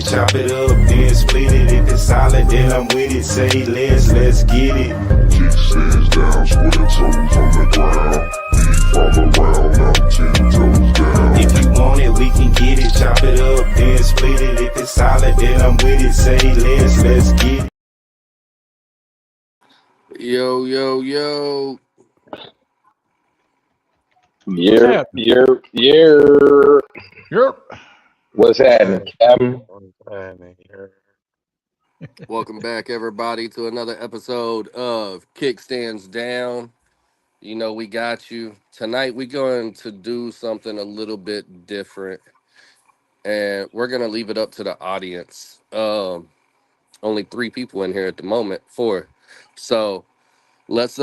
chop it up, then split it. If it's solid, then I'm with it. Say let's get it. Kickstands down, square toes on the ground. Fall around, I'm 10 toes down. If you want it, we can get it. Chop it up, then split it. If it's solid, then I'm with it. Say let's get it. Yo, yo, yo. Year. Yep. What's happening, Captain? Welcome back, everybody, to another episode of Kickstands Down. You know, we got you. Tonight, we're going to do something a little bit different, and we're going to leave it up to the audience. Only 3 people in here at the moment, 4. So let's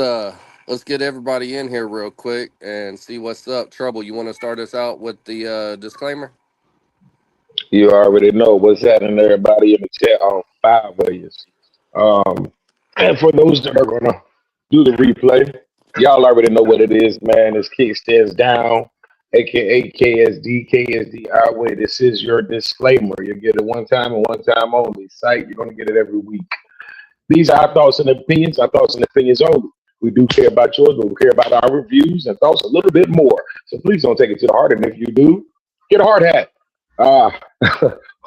get everybody in here real quick and see what's up. Trouble, you want to start us out with the disclaimer? You already know what's happening, everybody in the chat on 5 ways. And for those that are gonna do the replay, y'all already know what it is, man. It's Kickstands Down, aka KSD our way. This is your disclaimer. You get it one time and one time only. Site, you're gonna get it every week. These are our thoughts and opinions, only. We do care about yours, but we care about our reviews and thoughts a little bit more. So please don't take it to the heart. And if you do, get a hard hat.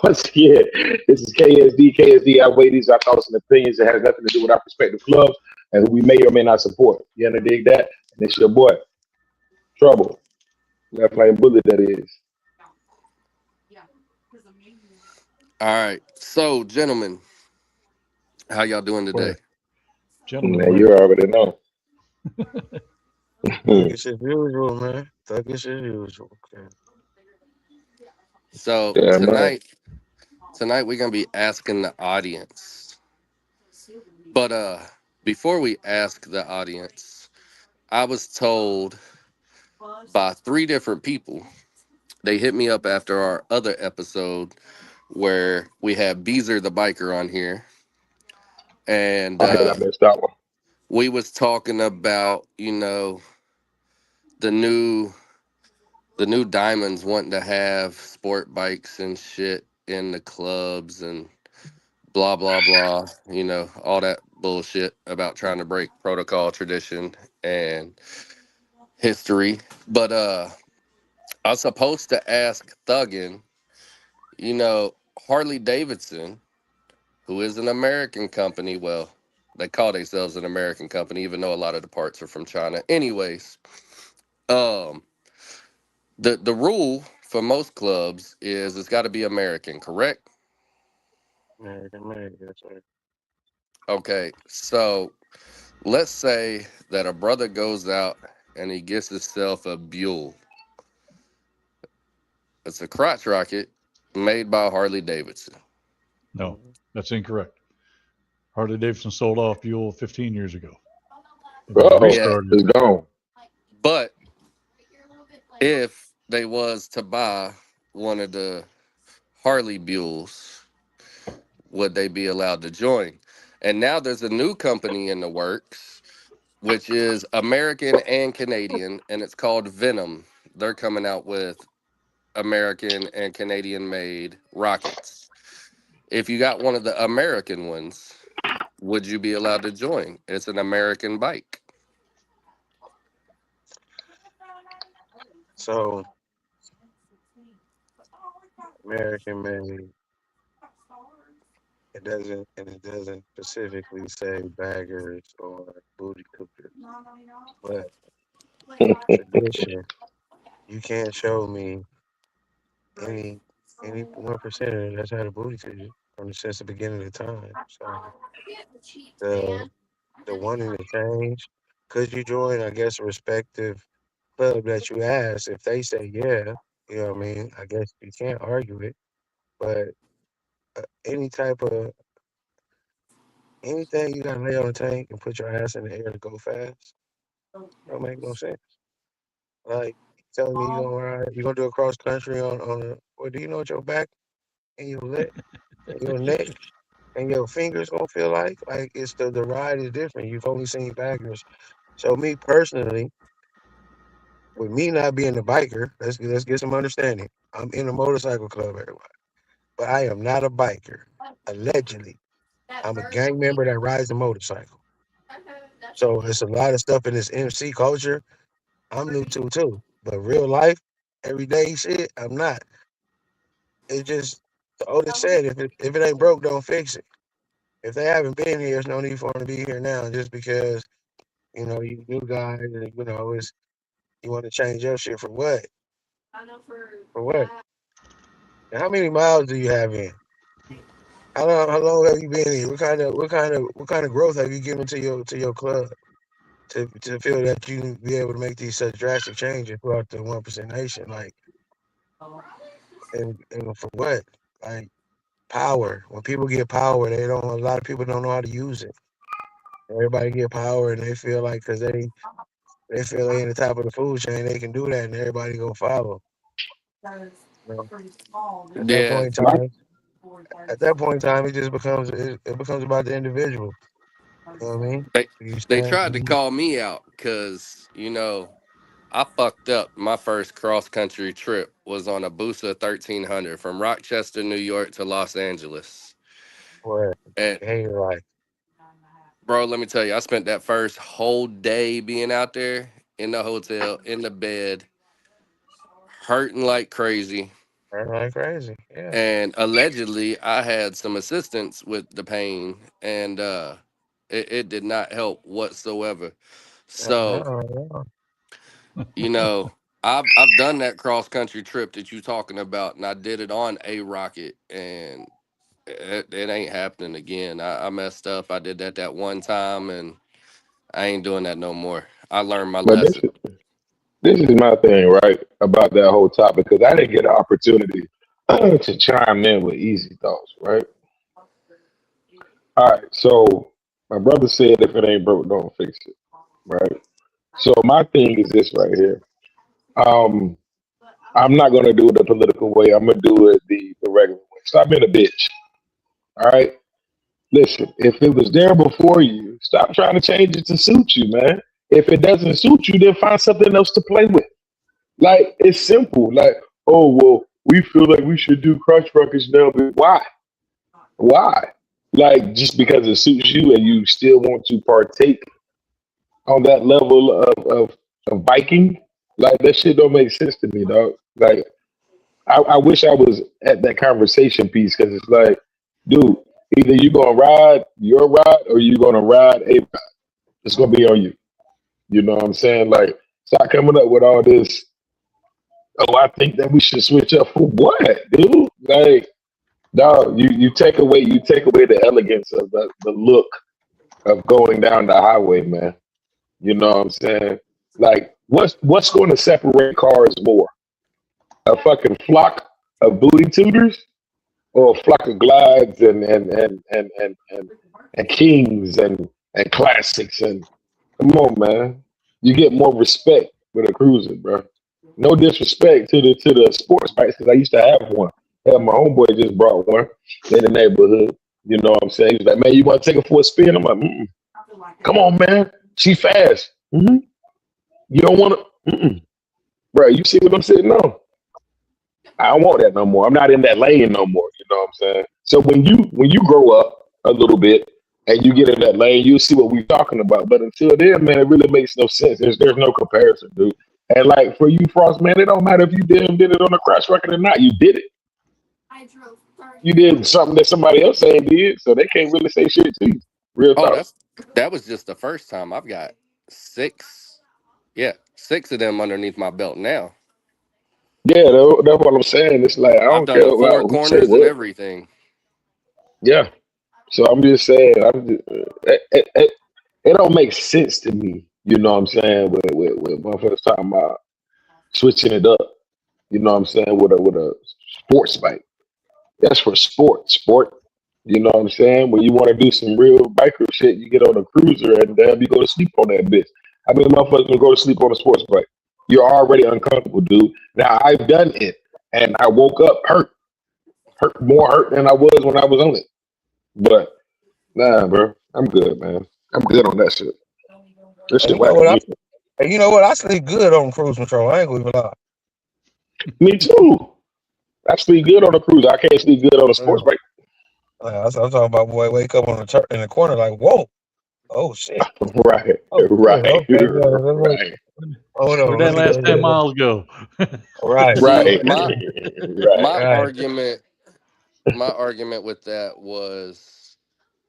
Once again, this is KSD our way. These are our thoughts and opinions. It has nothing to do with our respective clubs and who we may or may not support. You understand that? And it's your boy, Trouble. Left Lane Bullet, that is. All right. So, gentlemen, how y'all doing today? Gentlemen, Man, you already know. It's as usual, man. It's as usual. Okay. So Yeah, tonight we're gonna be asking the audience. But before we ask the audience, I was told by 3 different people. They hit me up after our other episode where we had Beezer the biker on here, and I missed that one. we was talking about, you know, the new diamonds wanting to have sport bikes and shit in the clubs and blah blah blah, you know, all that bullshit about trying to break protocol, tradition, and history. But I was supposed to ask Thuggin, you know, Harley Davidson, who is an American company, well, they call themselves an American company, even though a lot of the parts are from China. Anyways, the rule for most clubs is it's got to be American, correct? American, yes, sir. Okay, so let's say that a brother goes out and he gets himself a Buell. It's a crotch rocket made by Harley Davidson. No, that's incorrect. Harley Davidson sold off Buell 15 years ago. It was Uh-oh, restarted. it's gone. But if they was to buy one of the Harley Buells, would they be allowed to join? And now there's a new company in the works, which is American and Canadian, and it's called Venom. They're coming out with American and Canadian made rockets. If you got one of the American ones, would you be allowed to join? It's an American bike. So, American made. It doesn't specifically say baggers or booty cookers, but tradition. You can't show me any 1% that's had a booty cooker since the beginning of time. So the wanting to change, could you join? I guess respective club that you ask. If they say yeah, you know what I mean. I guess you can't argue it, but any type of anything you gotta lay on the tank and put your ass in the air to go fast, don't make no sense. Like telling me you gonna do a cross country on a well, do you know what your back and your leg and your neck and your fingers gonna feel like? Like it's the ride is different. You've only seen backers. So me personally, with me not being a biker, let's get some understanding. I'm in a motorcycle club, everybody. but I am not a biker. Allegedly, I'm a gang member that rides a motorcycle. So it's a lot of stuff in this MC culture I'm new to too. But real life, everyday shit, I'm not. It's just the oldest said, if it ain't broke, don't fix it. If they haven't been here, there's no need for them to be here now. Just because you new guys, and it's you want to change your shit for what? For what? And how many miles do you have in? How long have you been here? What kind of growth have you given to your club to feel that you be able to make these such drastic changes throughout the 1% nation? Like, and for what? Like, power. When people get power, a lot of people don't know how to use it. Everybody get power and they feel like because they feel they in the top of the food chain, they can do that, and everybody go follow. You know? At that Yeah, point in time, it just becomes it becomes about the individual. You know what I mean? they You they stand, tried to call me out because I fucked up. My first cross country trip was on a Busa 1300 from Rochester, New York to Los Angeles. for And hey, like, bro, let me tell you, I spent that first whole day being out there in the hotel, in the bed, hurting like crazy. run like crazy. Yeah. And allegedly, I had some assistance with the pain, and it did not help whatsoever. So, No. I've done that cross country trip that you talking about, and I did it on a rocket, and it ain't happening again. I messed up. I did that one time, and I ain't doing that no more. I learned my But lesson. this is my thing, right, about that whole topic, because I didn't get an opportunity to chime in with easy thoughts, right? All right, so my brother said if it ain't broke, don't fix it, right? So my thing is this right here. Um, I'm not gonna do it the political way. I'm gonna do it the regular way. Stop being a bitch. All right. Listen, if it was there before you, stop trying to change it to suit you, man. If it doesn't suit you, then find something else to play with. Like, it's simple. Like, oh well, we feel like we should do crotch rockets now, but why? Why? Like, just because it suits you and you still want to partake on that level of biking? Like, that shit don't make sense to me, dog. Like, I wish I was at that conversation piece, because it's like, dude, either you gonna ride your ride or you gonna ride a ride. It's gonna be on you. You know what I'm saying? Like, stop coming up with all this. Oh, I think that we should switch up for what, dude? Like, dog, you take away the elegance of the look of going down the highway, man. You know what I'm saying? Like, what's going to separate cars more? A fucking flock of booty tutors, or a flock of glides and kings and classics? And come on, man, you get more respect with a cruiser, bro. No disrespect to the sports bikes, because I used to have one. Hell, my homeboy just brought one in the neighborhood. You know what I'm saying? He was like, man, you want to take her for a spin? I'm like, come on, man. She fast. You don't want to, bro. You see what I'm saying? No, I don't want that no more. I'm not in that lane no more. You know what I'm saying? So when you grow up a little bit and you get in that lane, you'll see what we're talking about. But until then, man, it really makes no sense. There's no comparison, dude. And like for you, Frost, man, it don't matter if you did it on a crash record or not. You did it. You did something that somebody else ain't did, so they can't really say shit to you. Real Oh, talk. that was just the first time. I've got six of them underneath my belt now. Yeah, that's what I'm saying. It's like I I've don't done care the four who say corners and what. everything. Yeah. So I'm just saying, it don't make sense to me. You know what I'm saying? With motherfuckers talking about switching it up. You know what I'm saying? With a sports bike. That's for sport. You know what I'm saying? When you want to do some real biker shit, you get on a cruiser and damn, you go to sleep on that bitch. I mean, motherfuckers will go to sleep on a sports bike. You're already uncomfortable, dude. Now I've done it, and I woke up more hurt than I was when I was on it. But nah, bro, I'm good, man. I'm good on that shit. This And shit you know whack to what? me. I sleep good on cruise control. I ain't gonna even lie. Me too. I sleep good on a cruiser. I can't sleep good on a sports bike. I'm talking about, boy, wake up on the in the corner like, whoa, oh shit, Right, oh shit, right, okay, right, hold on, Where'd let that me last 10 go. miles go? Right, See, right, my right. my right. argument my argument with that was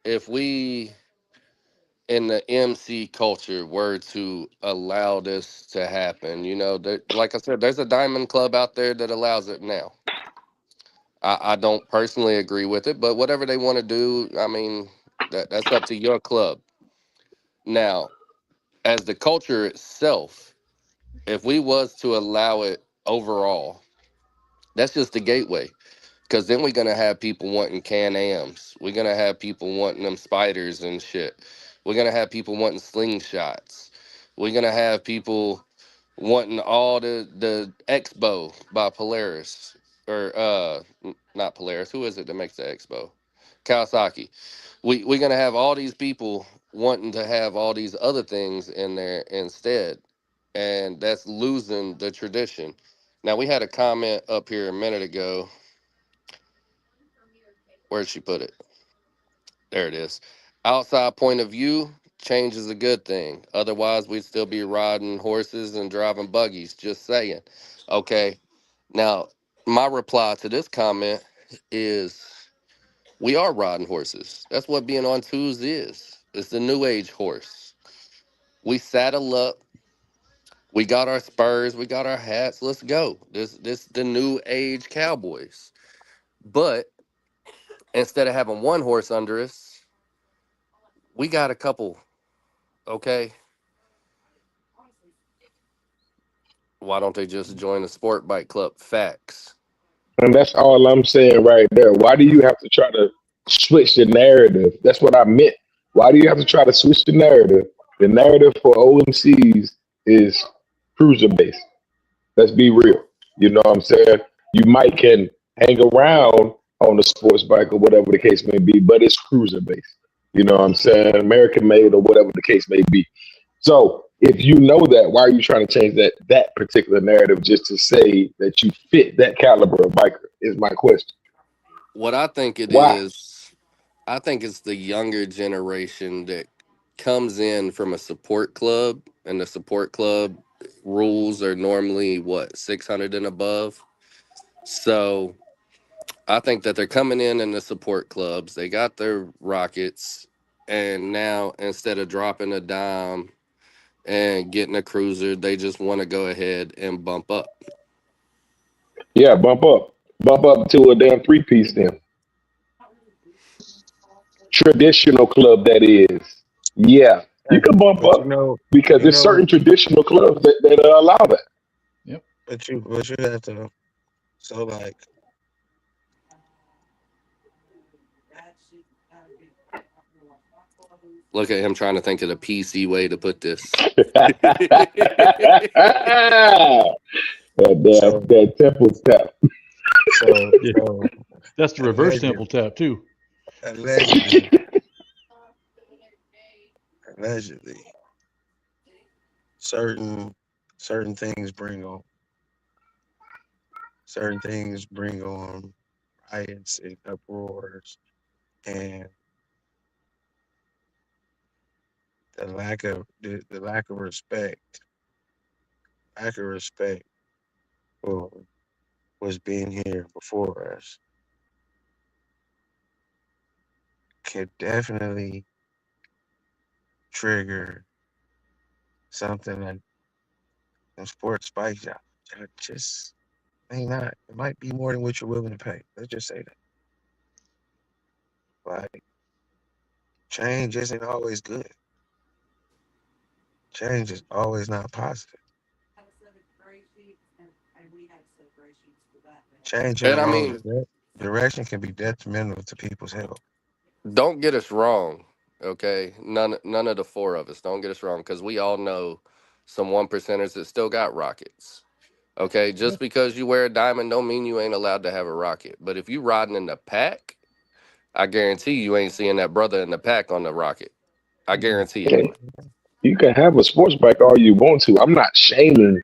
if we in the MC culture were to allow this to happen, like I said, there's a diamond club out there that allows it now. I don't personally agree with it, but whatever they want to do, I mean, that's up to your club. Now, as the culture itself, if we was to allow it overall, that's just the gateway. Because then we're gonna have people wanting Can-Ams. We're gonna have people wanting them spiders and shit. We're gonna have people wanting slingshots. We're gonna have people wanting all the Expo by Polaris. Or not Polaris. Who is it that makes the Expo? Kawasaki. We're gonna have all these people wanting to have all these other things in there instead. And that's losing the tradition. Now we had a comment up here a minute ago. Where'd she put it? There it is. Outside point of view, change is a good thing. Otherwise, we'd still be riding horses and driving buggies. Just saying. Okay. Now, my reply to this comment is we are riding horses. That's what being on twos is. It's the new age horse. We saddle up. We got our spurs. We got our hats. Let's go. This the new age cowboys. But instead of having one horse under us, we got a couple. Okay. Why don't they just join the sport bike club? Facts. And that's all I'm saying right there. Why do you have to try to switch the narrative? That's what I meant. Why do you have to try to switch the narrative? The narrative for OMCs is cruiser based. Let's be real. You know what I'm saying? You might can hang around on the sports bike or whatever the case may be, but it's cruiser based. You know what I'm saying? American made or whatever the case may be. So if you know that, why are you trying to change that particular narrative just to say that you fit that caliber of biker? Is my question. What I think it Why? is, I think it's the younger generation that comes in from a support club, and the support club rules are normally what, 600 and above. So I think that they're coming in the support clubs. They got their rockets, and now instead of dropping a dime and getting a cruiser, they just want to go ahead and bump up. Yeah, bump up to a damn three piece then. Traditional club that is. Yeah, you Hey, can bump but up because there's what, certain traditional clubs that allow that. Yep. but you have to. So like, Look at him trying to think of the PC way to put this. so that temple tap. so Yeah. so That's the reverse allegedly, temple tap, too. allegedly, certain things bring on riots and uproars, and the lack of respect for what's being here before us could definitely trigger something like them sports bikes. Y'all just may not. It might be more than what you're willing to pay. Let's just say that. Like, change isn't always good. Change is always not positive. Change in the And I wrong mean, direction can be detrimental to people's health. don't get us wrong, okay? None of the four of us. Don't get us wrong, because we all know some one percenters that still got rockets. Okay, Yeah. just because you wear a diamond don't mean you ain't allowed to have a rocket. But if you riding in the pack, I guarantee you ain't seeing that brother in the pack on the rocket. I guarantee it. Okay. You can have a sports bike all you want to. I'm not shaming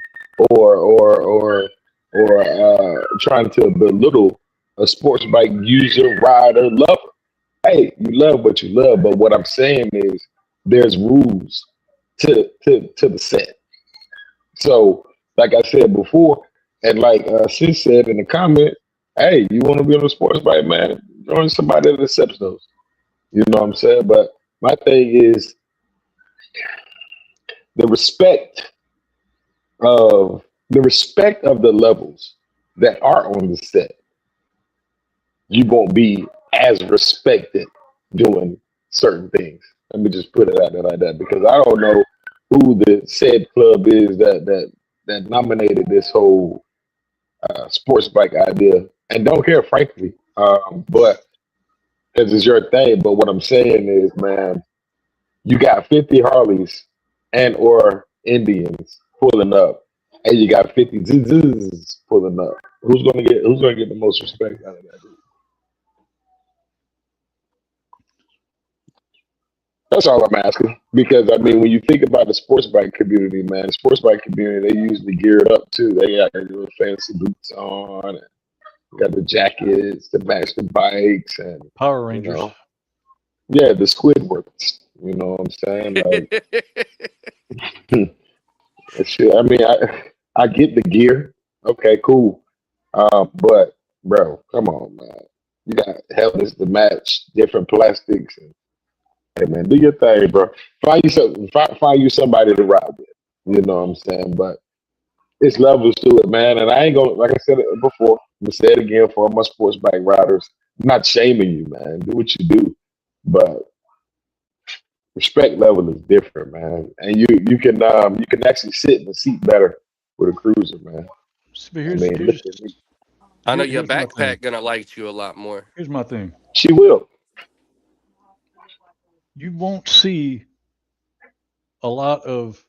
or or trying to belittle a sports bike user, rider, lover. Hey, you love what you love, but what I'm saying is there's rules to the set. So, like I said before, and like Sis said in the comment, hey, you want to be on a sports bike, man? Join somebody that accepts those. You know what I'm saying? But my thing is the respect of the levels that are on the set. You won't be as respected doing certain things. Let me just put it out there like that because I don't know who the said club is that nominated this whole sports bike idea, and don't care, frankly. But because it's your thing. But what I'm saying is, man, you got 50 Harleys and or Indians pulling up, and you got 50 ZZs pulling up. Who's gonna get the most respect out of that? That's all I'm asking. Because I mean, when you think about the sports bike community, man, the sports bike community, they usually geared up too. They got their little fancy boots on, and got the jackets to match the bikes, and Power you Rangers. know, yeah, the Squidwards. You know what I'm saying? Like, shit. I mean, I get the gear. Okay, cool. But bro, come on, man. You got helmets to match different plastics, and hey, man, do your thing, bro. Find you somebody to ride with. You know what I'm saying? But it's levels to it, man. And I ain't gonna, like I said it before, I'm gonna say it again for all my sports bike riders. I'm not shaming you, man. Do what you do, but respect level is different, man. And you can actually sit in the seat better with a cruiser, man. See, but I here's mean, here's listen, I know your here's my thing. backpack gonna like you a lot more. Here's my thing. she will. You won't see a lot of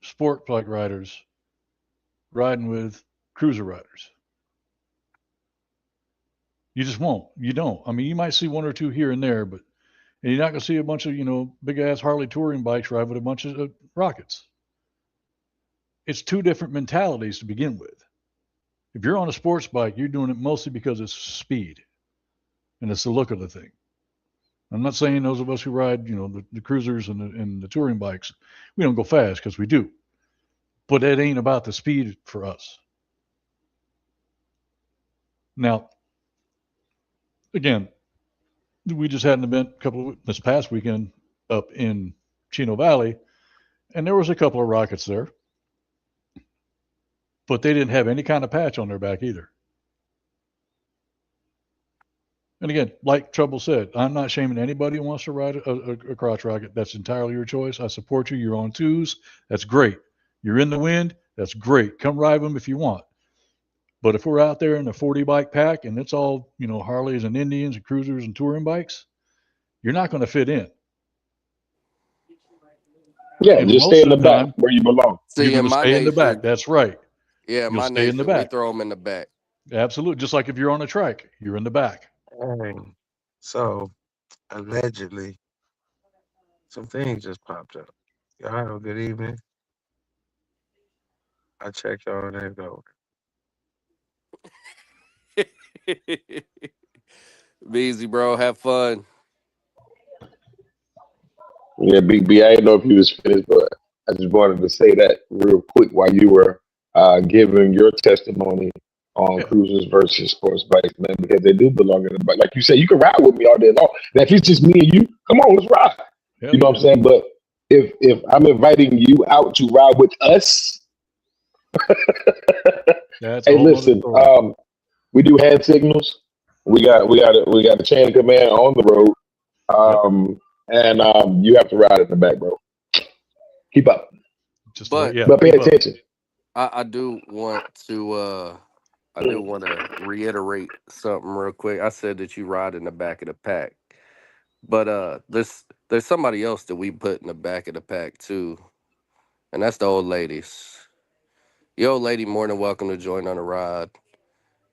sport bike riders riding with cruiser riders. You just won't. You don't. I mean, you might see one or two here and there, but and you're not going to see a bunch of big ass Harley touring bikes ride with a bunch of rockets. It's two different mentalities to begin with. If you're on a sports bike, you're doing it mostly because it's speed and it's the look of the thing. I'm not saying those of us who ride, the cruisers and the touring bikes, we don't go fast because we do, but it ain't about the speed for us. Now, again, we just had an event this past weekend up in Chino Valley, and there was a couple of rockets there, but they didn't have any kind of patch on their back either. And again, like Trouble said, I'm not shaming anybody who wants to ride a crotch rocket. That's entirely your choice. I support you. You're on twos. That's great. You're in the wind. That's great. Come ride them if you want. But if we're out there in a 40 bike pack and it's all, Harleys and Indians and cruisers and touring bikes, you're not going to fit in. Yeah, And just most stay in of the the back time, where you belong. you're See, in going to my stay in the back. nation, That's right. yeah, You'll my stay in the nation, we back. throw them in the back. Absolutely. Just like if you're on a trike, you're in the back. Dang. So allegedly, some things just popped up. Y'all have a good evening. I check y'all and then go. Be easy, bro. Have fun. Yeah, Big B. I didn't know if you was finished, but I just wanted to say that real quick while you were giving your testimony on Yeah. cruisers versus sports bikes, man, because they do belong in the bike. Like you said, you can ride with me all day long. Now, if it's just me and you, come on, let's ride. Hell You know what yeah. I'm saying? But if I'm inviting you out to ride with us, That's a hey, whole other listen, story. we do hand signals. We got a chain of command on the road, Yep. and you have to ride in the back, bro. Keep up, Just But yeah, but pay keep up. attention. I do want to reiterate something real quick. I said that you ride in the back of the pack. But there's somebody else that we put in the back of the pack too, and that's the old ladies. Your old lady more than welcome to join on a ride.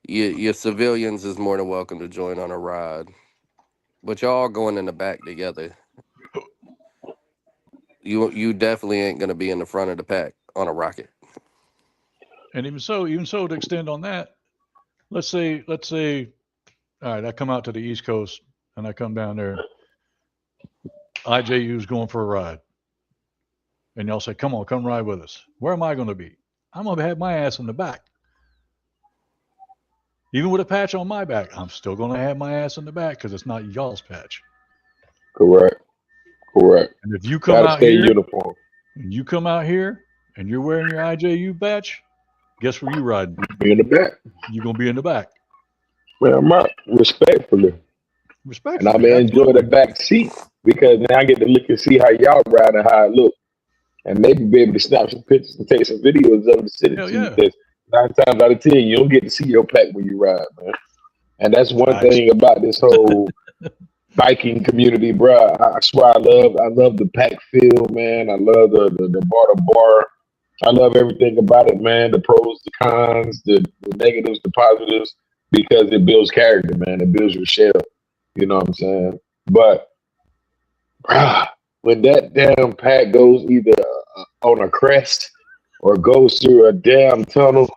Your civilians is more than welcome to join on a ride. But y'all going in the back together. You definitely ain't gonna be in the front of the pack on a rocket. And even so, to extend on that, let's say, all right, I come out to the East Coast and I come down there. IJU's going for a ride. And y'all say, come on, come ride with us. Where am I going to be? I'm going to have my ass in the back. Even with a patch on my back, I'm still going to have my ass in the back because it's not y'all's patch. Correct. And if you come Gotta out stay here, uniform. and you come out here and you're wearing your IJU badge, guess where you riding? Be in the back. You're going to be in the back. Man, I'm out respectfully. Respectfully. And I'm gonna enjoy the back seat because now I get to look and see how y'all ride and how I look. And maybe be able to snap some pictures and take some videos of the city. Yeah. Because 9 times out of 10, you don't get to see your pack when you ride, man. And that's one Nice. thing about this whole biking community, bro. I swear I love the pack feel, man. I love the bar to bar. I love everything about it, man. The pros, the cons, the negatives, the positives, because it builds character, man. It builds your shell. You know what I'm saying? But bruh, when that damn pack goes either on a crest or goes through a damn tunnel,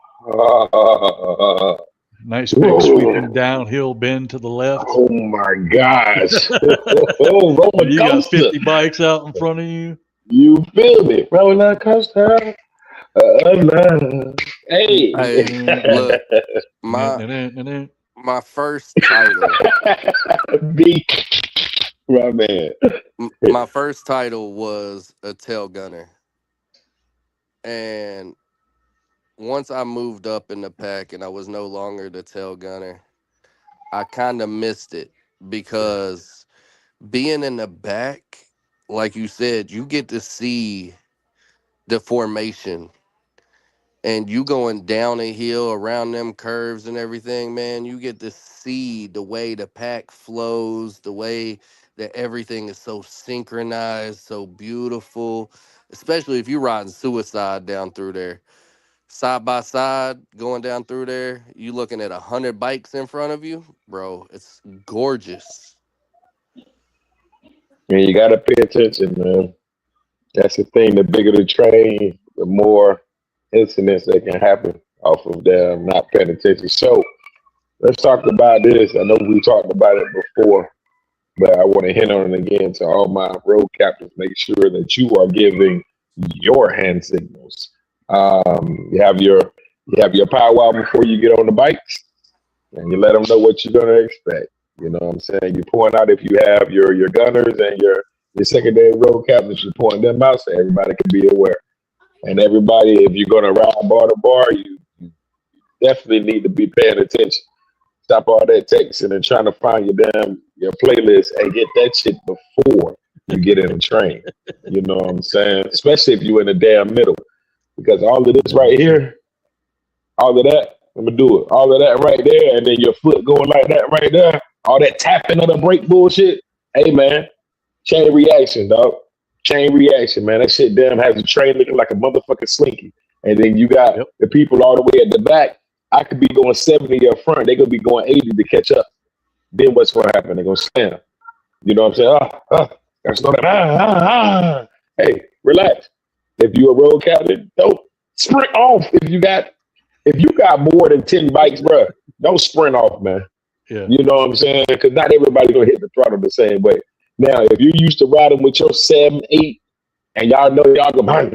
Nice big sweeping downhill bend to the left. oh my gosh. Roller You got coaster. 50 bikes out in front of you. You feel me? Roller coaster. Love. Hey. Hey, look, my first title, Big, my man. my first title was a tail gunner, and once I moved up in the pack and I was no longer the tail gunner, I kind of missed it because being in the back, like you said, you get to see the formation. And you going down a hill around them curves and everything, man, you get to see the way the pack flows, the way that everything is so synchronized, so beautiful, especially if you're riding suicide down through there. Side by side, going down through there, you looking at 100 bikes in front of you, bro, it's gorgeous. And you got to pay attention, man. That's the thing. The bigger the train, the more incidents that can happen off of them not paying attention. So let's talk about this. I know we talked about it before, but I want to hit on it again to all my road captains. Make sure that you are giving your hand signals. You have your powwow before you get on the bikes, and you let them know what you're gonna expect. You know what I'm saying? You point out if you have your gunners and your secondary road captains, you point them out so everybody can be aware. And everybody, if you're gonna ride bar to bar, you definitely need to be paying attention. Stop all that texting and trying to find your playlist and get that shit before you get in the train. You know what I'm saying? Especially if you're in the damn middle. Because all of this right here, all of that, I'm gonna do it. All of that right there, and then your foot going like that right there, all that tapping of the brake bullshit. Hey man, chain reaction, dog. Chain reaction, man. That shit damn has the train looking like a motherfucking slinky. And then you got the people all the way at the back. I could be going 70 up front. They're gonna be going 80 to catch up. Then what's gonna happen? They're gonna slam. You know what I'm saying? Gotta slow down. Hey, relax. If you're a road captain, don't sprint off. If you got more than 10 bikes, bro, don't sprint off, man. Yeah. You know what I'm saying? Because not everybody gonna hit the throttle the same way. Now, if you're used to riding with your 7, 8, and y'all know y'all gonna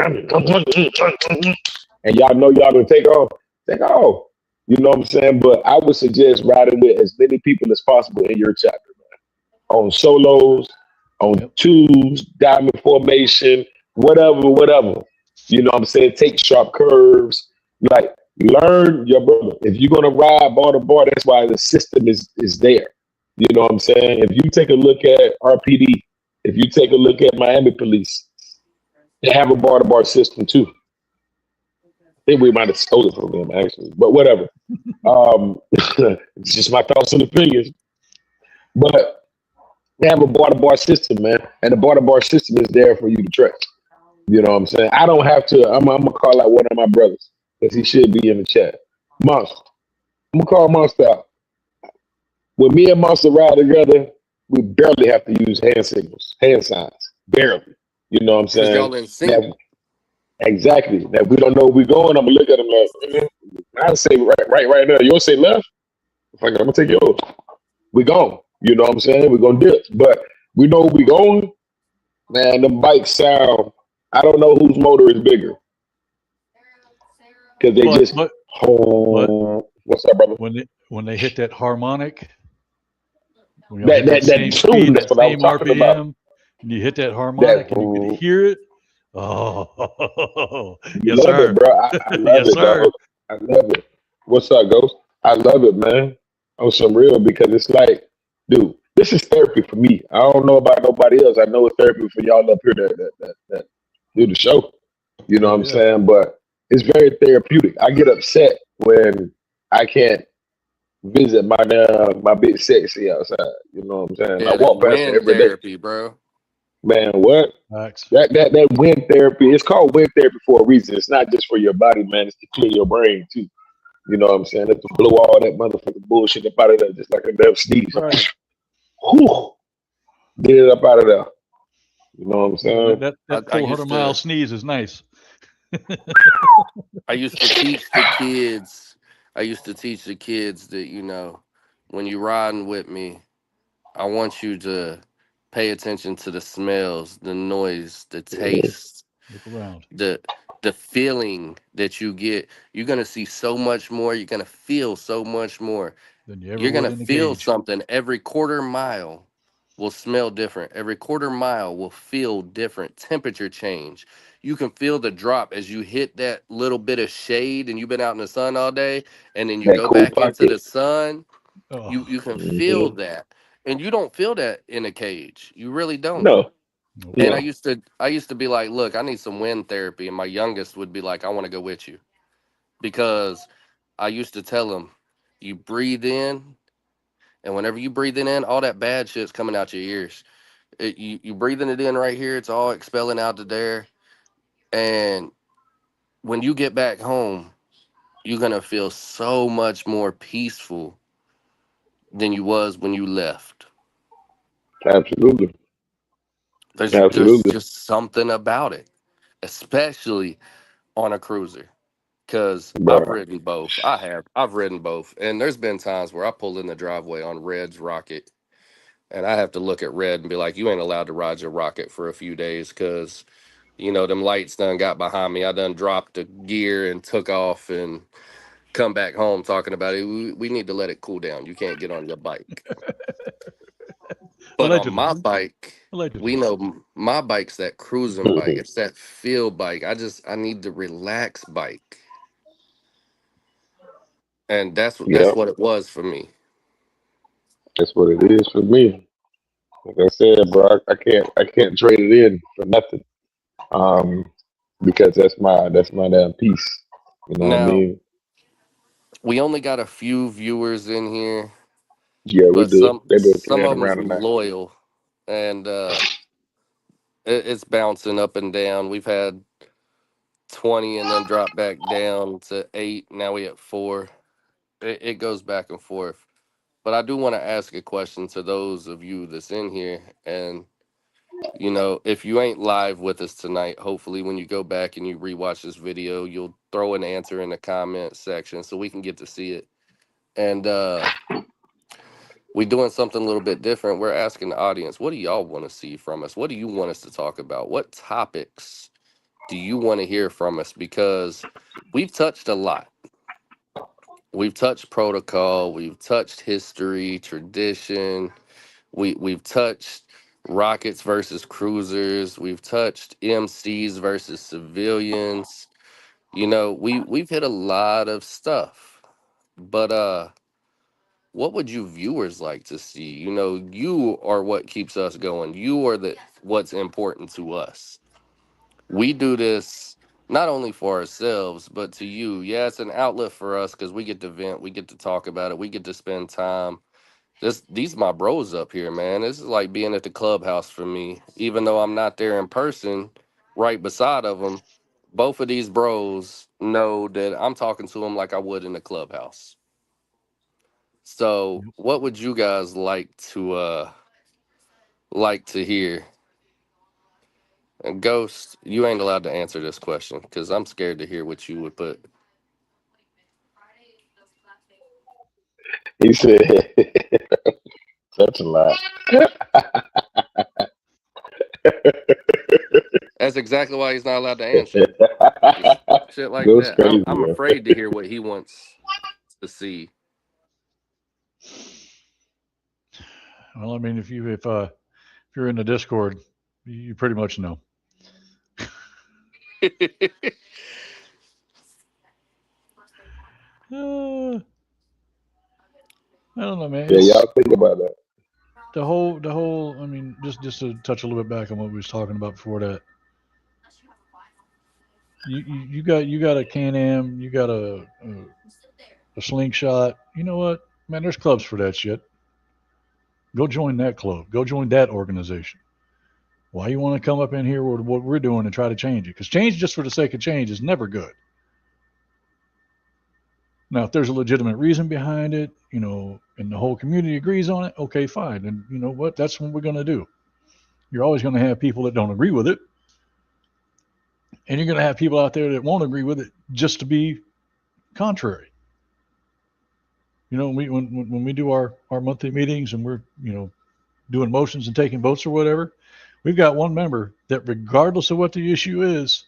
and y'all know y'all gonna take off. You know what I'm saying? But I would suggest riding with as many people as possible in your chapter, man. On solos, on twos, diamond formation, whatever. You know what I'm saying? Take sharp curves. Like, learn your brother. If you're gonna ride bar to bar, that's why the system is there. You know what I'm saying? If you take a look at RPD, if you take a look at Miami Police, they have a bar to bar system too. I think we might have stolen it from them actually, but whatever. It's just my thoughts and opinions. But they have a bar to bar system, man, and the bar to bar system is there for you to trust. You know what I'm saying? I don't have to. I'm gonna call out one of my brothers because he should be in the chat. Monster. I'm gonna call Monster out. When me and Monster ride together, we barely have to use hand signals, hand signs. Barely. You know what I'm saying? Y'all in sync. exactly. That we don't know where we going. I'm gonna look at him like, I say right now. You'll say left. Fuck it, I'm gonna take yours. We gone. You know what I'm saying? We're gonna dip. But we know we going. Man, the bikes sound. I don't know whose motor is bigger because they But just. but but Oh, what's up, brother? when they hit that harmonic, when y'all That hit that that that same tune. speed, That's that what I was same talking about. RPM, and you hit that That harmonic and you can hear it. Oh, you yes, love it, sir. bro. I love Yes, it, sir. dog. I love it. What's up, Ghost? I love it, man. On some real because it's like, dude, this is therapy for me. I don't know about nobody else. I know it's therapy for y'all up here that do the show. You know Oh what I'm yeah. saying? But it's very therapeutic. I get upset when I can't visit my big sexy outside. You know what I'm saying? I Yeah, that's walk past it wind every day. therapy, bro. Man, what? Facts. That wind therapy, it's called wind therapy for a reason. It's not just for your body, man. It's to clear your brain too. You know what I'm saying? It's to blow all that motherfucking bullshit up out of there, just like a damn sneeze. Right. Whew, get it up out of there. You know what I'm Yeah, saying? I, that I 400-mile sneeze is nice. used to teach the kids. I used to teach the kids that when you riding with me, I want you to pay attention to the smells, the noise, the taste, Look around. the the feeling that you get. You're gonna see so much more. You're gonna feel so much more. Than you ever You're gonna would in the feel cage. something every quarter mile will smell different. Every quarter mile will feel different. Temperature change. You can feel the drop as you hit that little bit of shade and you've been out in the sun all day and then you That go cool back into the pocket. sun. Oh, You can feel Hmm. that. And you don't feel that in a cage. You really don't. No, nope. And no. I used to be like, look, I need some wind therapy. And my youngest would be like, I want to go with you. Because I used to tell him, you breathe in, and whenever you breathing in, all that bad shit's coming out your ears. You breathing it in right here, it's all expelling out to there. And when you get back home, you're gonna feel so much more peaceful than you was when you left. Absolutely. There's Absolutely. just something about it, especially on a cruiser. Cause I've Bro. ridden both. I've ridden both. And there's been times where I pull in the driveway on Red's Rocket and I have to look at Red and be like, you ain't allowed to ride your Rocket for a few days because them lights done got behind me. I done dropped the gear and took off and come back home talking about it. We need to let it cool down. You can't get on your bike. But on Allegedly. my bike, we Allegedly. know my bike's that cruising bike. It's that feel bike. I need the relax bike. And that's Yeah, what it was for me. that's what it is for me. Like I said, bro, I can't trade it in for nothing. Um, because that's my damn piece. You know what I Now, mean? we only got a few viewers in here, Yeah, we but do. They've been some playing of them's around tonight. loyal and it's bouncing up and down. We've had 20 and then drop back down to 8. Now we at 4. It goes back and forth. But I do want to ask a question to those of you that's in here. And, if you ain't live with us tonight, hopefully when you go back and you rewatch this video, you'll throw an answer in the comment section so we can get to see it. And we doing something a little bit different. We're asking the audience, what do y'all want to see from us? What do you want us to talk about? What topics do you want to hear from us? Because we've touched a lot. We've touched protocol, we've touched history, tradition, we've touched rockets versus cruisers, we've touched MCs versus civilians. We've hit a lot of stuff. But what would you viewers like to see? You are what keeps us going. You are the what's important to us. We do this not only for ourselves, but to you. Yeah, it's an outlet for us because we get to vent, we get to talk about it, we get to spend time. These my bros up here, man. This is like being at the clubhouse for me. Even though I'm not there in person, right beside of them, both of these bros know that I'm talking to them like I would in the clubhouse. So, Yep. what would you guys like to hear? And Ghost, you ain't allowed to answer this question because I'm scared to hear what you would put. He said, such a lie. That's exactly why he's not allowed to answer. Just shit like Goes that. crazy, I'm man. afraid to hear what he wants to see. Well, I mean, if you're in the Discord, you pretty much know. I don't know, man. Yeah, y'all think about that. The whole. I mean, just to touch a little bit back on what we was talking about before that. You got a Can-Am, you got a slingshot. You know what, man? There's clubs for that shit. Go join that club. Go join that organization. Why you want to come up in here with what we're doing and try to change it? Because change just for the sake of change is never good. Now, if there's a legitimate reason behind it, you know, and the whole community agrees on it, okay, fine. And you know what? That's what we're going to do. You're always going to have people that don't agree with it. And you're going to have people out there that won't agree with it just to be contrary. You know, when we do our monthly meetings and we're, you know, doing motions and taking votes or whatever, we've got one member that regardless of what the issue is,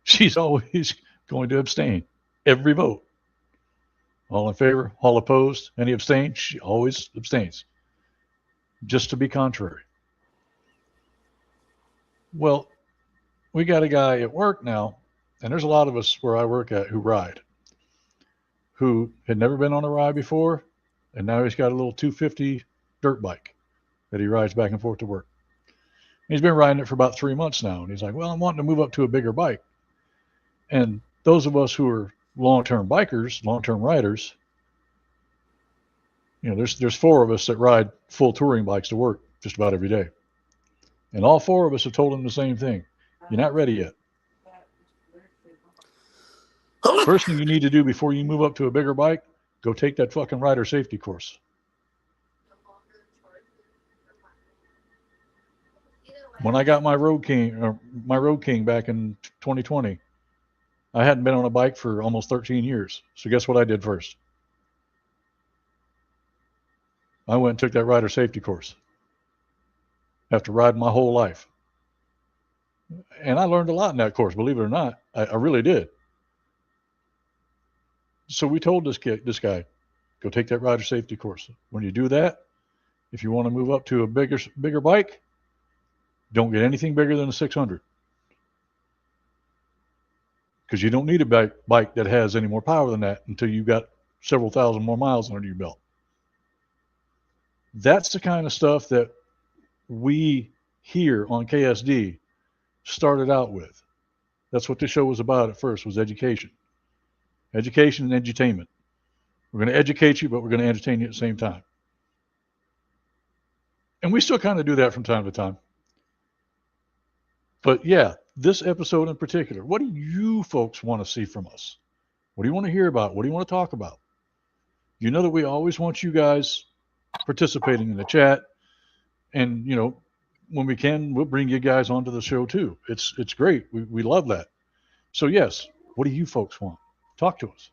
she's always going to abstain every vote. All in favor, all opposed, any abstain? She always abstains just to be contrary. Well, we got a guy at work now, and there's a lot of us where I work at who ride, who had never been on a ride before, and now he's got a little 250 dirt bike that he rides back and forth to work. He's been riding it for about 3 months now, and he's like, well, I'm wanting to move up to a bigger bike. And those of us who are long-term bikers, long-term riders, you know, there's 4 of us that ride full touring bikes to work just about every day. And all 4 of us have told him the same thing. You're not ready yet. First thing you need to do before you move up to a bigger bike, go take that fucking rider safety course. When I got my Road King back in 2020, I hadn't been on a bike for almost 13 years. So guess what I did first? I went and took that rider safety course after riding my whole life. And I learned a lot in that course, believe it or not. I really did. So we told this guy, go take that rider safety course. When you do that, if you want to move up to a bigger bike, don't get anything bigger than a 600. Because you don't need a bike that has any more power than that until you've got several thousand more miles under your belt. That's the kind of stuff that we here on KSD started out with. That's what the show was about at first, was education. Education and edutainment. We're going to educate you, but we're going to entertain you at the same time. And we still kind of do that from time to time. But yeah, this episode in particular, what do you folks want to see from us? What do you want to hear about? What do you want to talk about? You know that we always want you guys participating in the chat. And, you know, when we can, we'll bring you guys onto the show too. It's great. We love that. So yes, what do you folks want? Talk to us.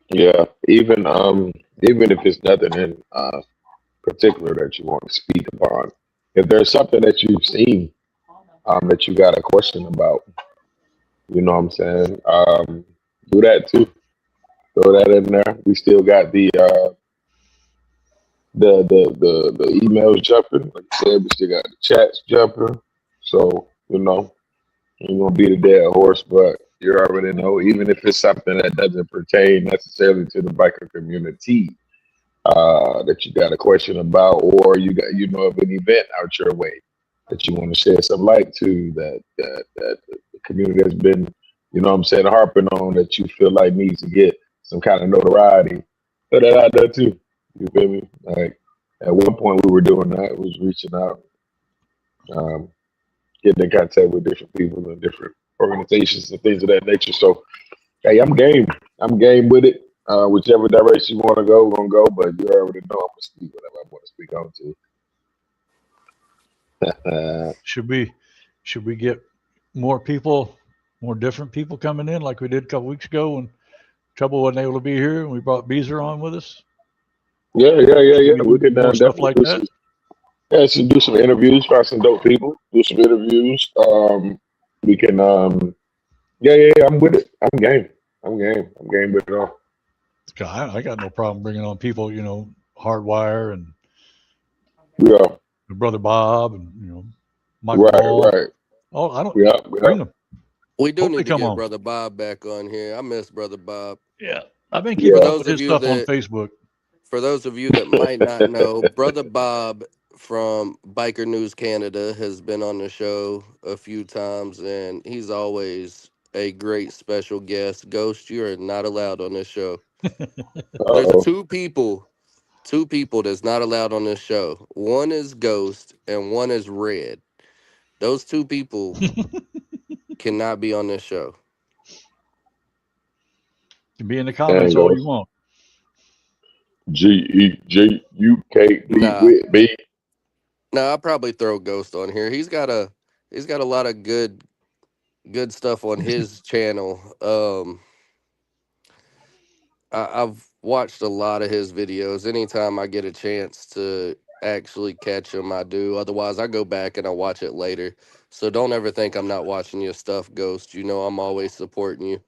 Yeah, even if it's nothing in particular that you want to speak upon, if there's something that you've seen that you got a question about, you know what I'm saying? Do that too. Throw that in there. We still got the emails jumping. Like I said, we still got the chats jumping. So, you know, ain't gonna beat a dead horse, but you already know, even if it's something that doesn't pertain necessarily to the biker community, that you got a question about, or you know of an event out your way that you want to shed some light to, that the community has been, you know what I'm saying, harping on, that you feel like needs to get some kind of notoriety. Put that out there too. You feel me? Like at one point we were doing that, was reaching out, getting in contact with different people and different organizations and things of that nature. So hey, I'm game. I'm game with it. Whichever direction you want to go, we're gonna go. But you already know I'm gonna speak whatever I want to speak on to. Should we get more people, more different people coming in like we did a couple weeks ago when Trouble wasn't able to be here and we brought Beezer on with us? Yeah. Should We could more stuff definitely like do that? do some interviews, find some dope people, do some interviews. We can I'm with it. I'm game. I'm game with it all. I got no problem bringing on people, Hardwire and Yeah. Brother Bob and Michael Ball. Right. Oh, I don't Yeah. bring them. We do Hope they need to come get on. Brother Bob back on here. I miss Brother Bob. Yeah, I've been Yeah. keeping For up those with of his you stuff on that Facebook. for those of you that might not know, Brother Bob from Biker News Canada has been on the show a few times, and he's always a great special guest. Ghost, you are not allowed on this show. There's Uh-oh. two people that's not allowed on this show. One is Ghost, and one is Red. Those two people cannot be on this show. You can be in the comments all you want. GEGUKB Nah. with me. No, I'll probably throw Ghost on here. He's got a lot of good stuff on his channel. I've watched a lot of his videos. Anytime I get a chance to actually catch him, I do. Otherwise, I go back and I watch it later. So don't ever think I'm not watching your stuff, Ghost. You know I'm always supporting you.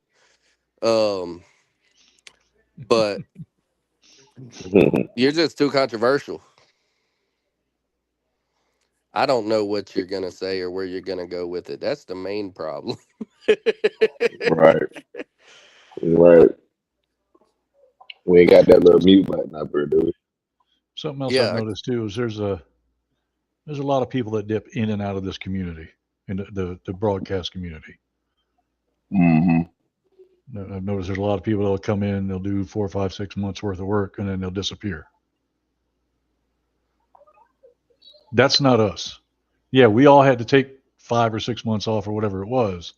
But you're just too controversial. I don't know what you're gonna say or where you're gonna go with it. That's the main problem. Right. We ain't got that little mute button up here, do we? Something else Yeah. I've noticed too is there's a lot of people that dip in and out of this community, in the broadcast community. Mm-hmm. I've noticed there's a lot of people that'll come in, they'll do 4, 5, 6 months worth of work, and then they'll disappear. That's not us. Yeah, we all had to take 5 or 6 months off or whatever it was,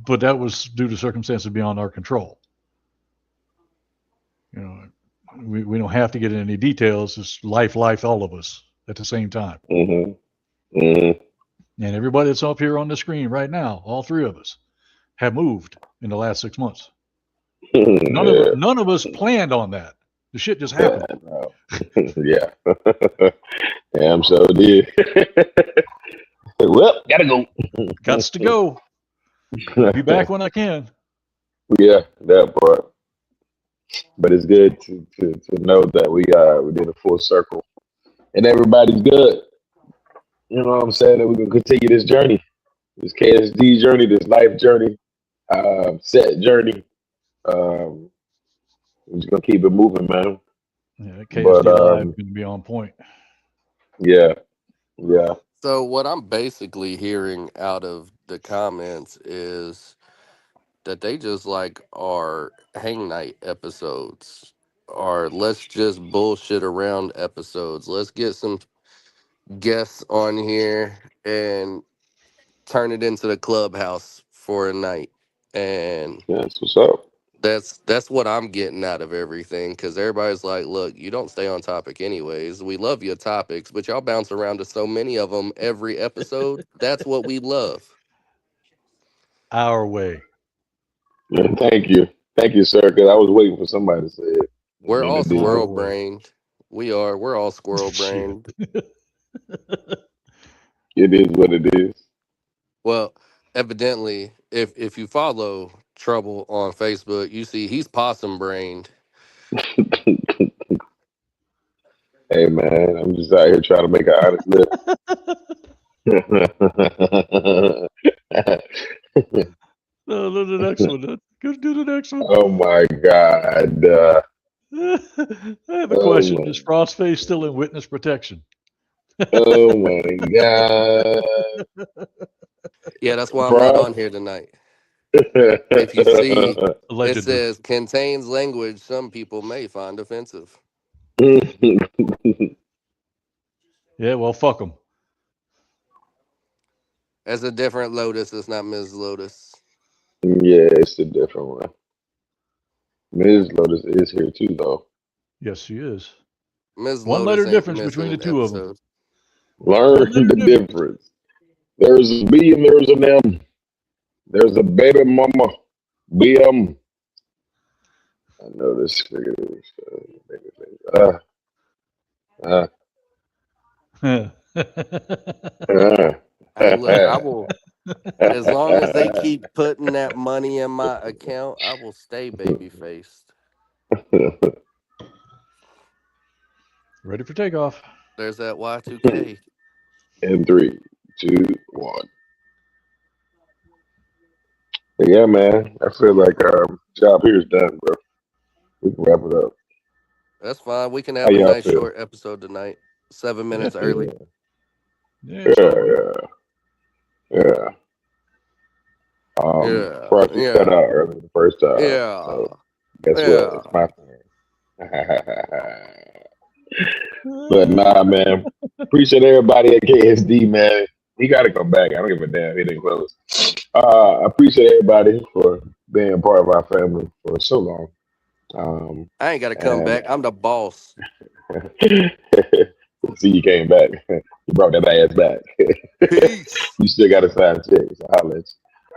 but that was due to circumstances beyond our control. We don't have to get into any details. It's life, all of us at the same time. Mm-hmm. Mm-hmm. And everybody that's up here on the screen right now, all 3 of us, have moved in the last 6 months. None of us planned on that. The shit just happened. Yeah. Damn, so did. Well, gotta go. Gots to go. Be back when I can. Yeah, that part. But it's good to know that we did a full circle and everybody's good. You know what I'm saying? That we can continue this journey, this KSD journey, this life journey, set journey. We're just gonna keep it moving, man. Yeah, KSD Live is gonna be on point. Yeah. So what I'm basically hearing out of the comments is that they just like our hang night episodes, or let's just bullshit around episodes. Let's get some guests on here and turn it into the clubhouse for a night. And That's what's up. that's what I'm getting out of everything, because everybody's like, look, you don't stay on topic anyways. We love your topics, but y'all bounce around to so many of them every episode. That's what we love. Our way. Yeah, thank you, sir. Because I was waiting for somebody to say it. We're all Indeed. squirrel brained. We're all squirrel brained. It is what it is. Well, evidently, if you follow Trouble on Facebook, you see he's possum brained. Hey man, I'm just out here trying to make an honest living. No, the next one. Go do the next one. Oh my God. I have a question. Is Frostface still in witness protection? Oh my God. Yeah, that's why I'm not on here tonight. If you see, Allegedly. it says contains language some people may find offensive. Yeah, well, fuck them. That's a different Lotus. It's not Ms. Lotus. Yeah, it's a different one. Ms. Lotus is here too, though. Yes, she is. Ms. One Lotus letter ain't difference missing between the an two of them. episode. Learn Learn the the difference. difference. There's a B and there's an M. There's a baby mama. BM. I know this figure is uh, Hey, look, I will. As long as they keep putting that money in my account, I will stay baby faced. Ready for takeoff. There's that Y2K. In 3, 2, 1. Yeah, man. I feel like job here is done, bro. We can wrap it up. That's fine. We can How have a y'all nice feel? short episode tonight. 7 minutes early. Yeah, it's all good. Yeah. Yeah, Frosty yeah. cut out early the first time. Yeah. So guess Yeah. what? It's my turn. But nah, man. Appreciate everybody at KSD, man. He got to come back. I don't give a damn. He didn't close. I appreciate everybody for being part of our family for so long. I ain't got to come And- back. I'm the boss. See, you came back. You brought that ass back. Peace. You still got to sign checks. So holla at you.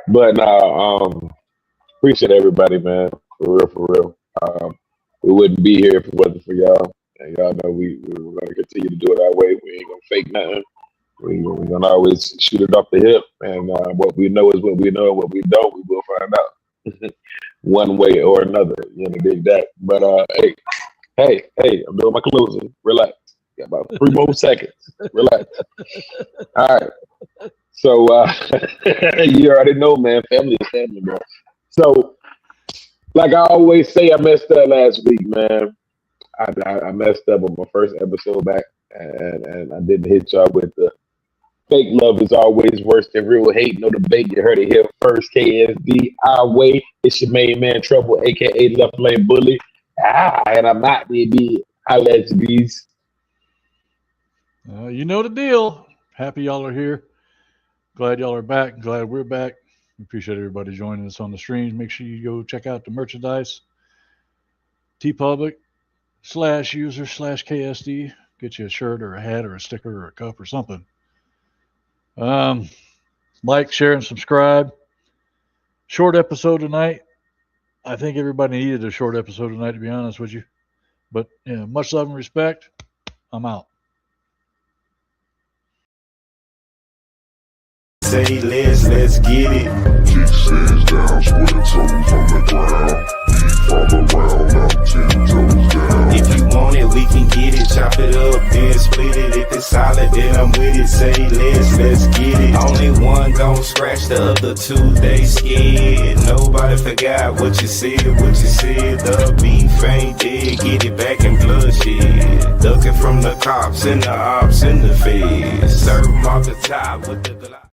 But appreciate everybody, man. For real. We wouldn't be here if it wasn't for y'all. And y'all know we're going to continue to do it our way. We ain't going to fake nothing. We're going to always shoot it off the hip. And what we know is what we know. What we don't, we will find out. One way or another. You know, dig that. But hey, I'm doing my closing. Relax. Got about 3 more seconds. Relax. All right. So you already know, man. Family is family, bro. So, like I always say, I messed up last week, man. I messed up on my first episode back, and I didn't hit y'all with the fake love is always worse than real hate. No debate. You heard it here first. KSD, our way. It's your main man, Trouble, aka Left Lane Bully. And I'm not, baby. Holla at you, bees. You know the deal. Happy y'all are here. Glad y'all are back. Glad we're back. We appreciate everybody joining us on the streams. Make sure you go check out the merchandise. TeePublic/user/KSD. Get you a shirt or a hat or a sticker or a cup or something. Like, share, and subscribe. Short episode tonight. I think everybody needed a short episode tonight, to be honest with you. But yeah, much love and respect. I'm out. Say let's get it. Kickstands down, square toes on the ground. Fall around, I'm 10 toes down. If you want it, we can get it. Chop it up, then split it. If it's solid, then I'm with it. Say let's get it. Only one gon' scratch, the other two, they scared. Nobody forgot what you said. The beef ain't dead. Get it back in bloodshed. Ducking from the cops and the ops and the feds. Serve 'em off the top with the Glock.